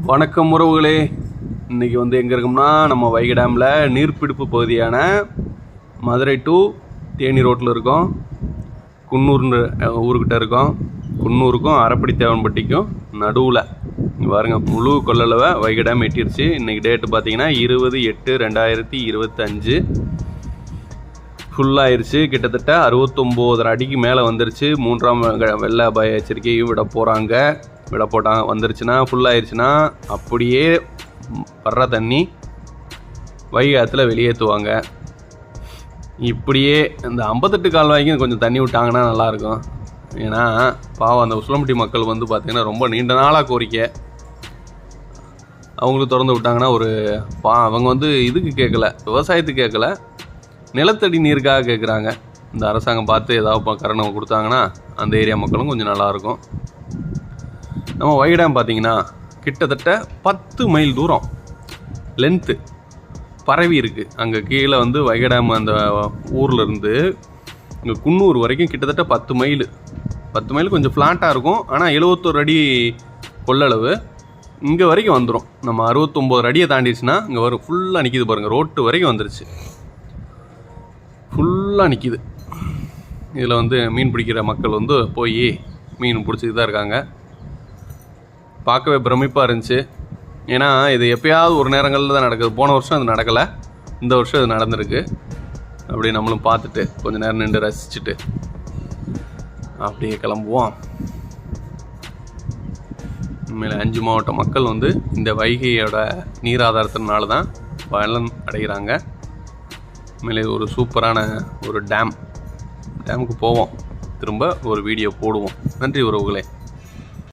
வணக்கம் உறவுகளே. இன்றைக்கி எங்கே இருக்கோம்னா நம்ம வைகை டேமில் நீர்பிடிப்பு பகுதியான மதுரை டு தேனி ரோட்டில் இருக்கோம். குன்னூர்னு ஊருக்கிட்ட இருக்கோம். குன்னூருக்கும் அரப்படி தேவன்பட்டிக்கும் நடுவில் பாருங்க, முழு கொள்ளளவை வைகை டேம் எட்டிருச்சு. இன்றைக்கி டேட்டு பார்த்தீங்கன்னா 20/8/2025 ஃபுல்லாகிருச்சு. கிட்டத்தட்ட 69 அடிக்கு மேலே வந்துருச்சு. 3ஆம் வெள்ள அபாய எச்சரிக்கையும் விட போட்டாங்க. வந்துருச்சுன்னா ஃபுல்லாகிருச்சுன்னா அப்படியே வர்ற தண்ணி வைகை ஆற்றுல வெளியேற்றுவாங்க. இப்படியே இந்த 58 கால்வாய்க்கும் கொஞ்சம் தண்ணி விட்டாங்கன்னா நல்லாயிருக்கும். ஏன்னா பாவம் அந்த உசிலம்பட்டி மக்கள் பார்த்திங்கன்னா ரொம்ப நீண்ட நாளாக கோரிக்கை. அவங்களுக்கு திறந்து விட்டாங்கன்னா அவங்க இதுக்கு கேட்கல, விவசாயத்துக்கு கேட்கல, நிலத்தடி நீருக்காக கேட்குறாங்க. இந்த அரசாங்கம் பார்த்து ஏதாவது கரணம் கொடுத்தாங்கன்னா அந்த ஏரியா மக்களும் கொஞ்சம் நல்லாயிருக்கும். நம்ம வைகை டேம் பார்த்திங்கன்னா கிட்டத்தட்ட 10 மைல் தூரம் லென்த்து பரவி இருக்குது. அங்கே கீழே வைகை டேம் அந்த ஊரில் இருந்து இங்கே குன்னூர் வரைக்கும் கிட்டத்தட்ட 10 மைல் கொஞ்சம் ஃப்ளாட்டாக இருக்கும். ஆனால் 71 அடி கொள்ளளவு இங்கே வரைக்கும் வந்துடும். நம்ம 69 அடியை தாண்டிடுச்சுன்னா இங்கே வரும். ஃபுல்லாக நிற்கிது பாருங்கள், ரோட்டு வரைக்கும் வந்துருச்சு. ஃபுல்லாக நிற்கிது. இதில் மீன் பிடிக்கிற மக்கள் போய் மீன் பிடிச்சிட்டு தான் இருக்காங்க. பார்க்கவே பிரமிப்பாக இருந்துச்சு. ஏன்னா இது எப்போயாவது ஒரு நேரங்களில் தான் நடக்குது. போன வருஷம் அது நடக்கலை, இந்த வருஷம் அது நடந்திருக்கு. அப்படியே நம்மளும் பார்த்துட்டு கொஞ்சம் நேரம் நின்று ரசிச்சுட்டு அப்படியே கிளம்புவோம். உண்மையில் 5 மாவட்ட மக்கள் இந்த வைகையோட நீர் ஆதாரத்தினால தான் பலன் அடைகிறாங்க. உண்மையிலே ஒரு சூப்பரான ஒரு டேமுக்கு போவோம். திரும்ப ஒரு வீடியோ போடுவோம். நன்றி உறவுகளே.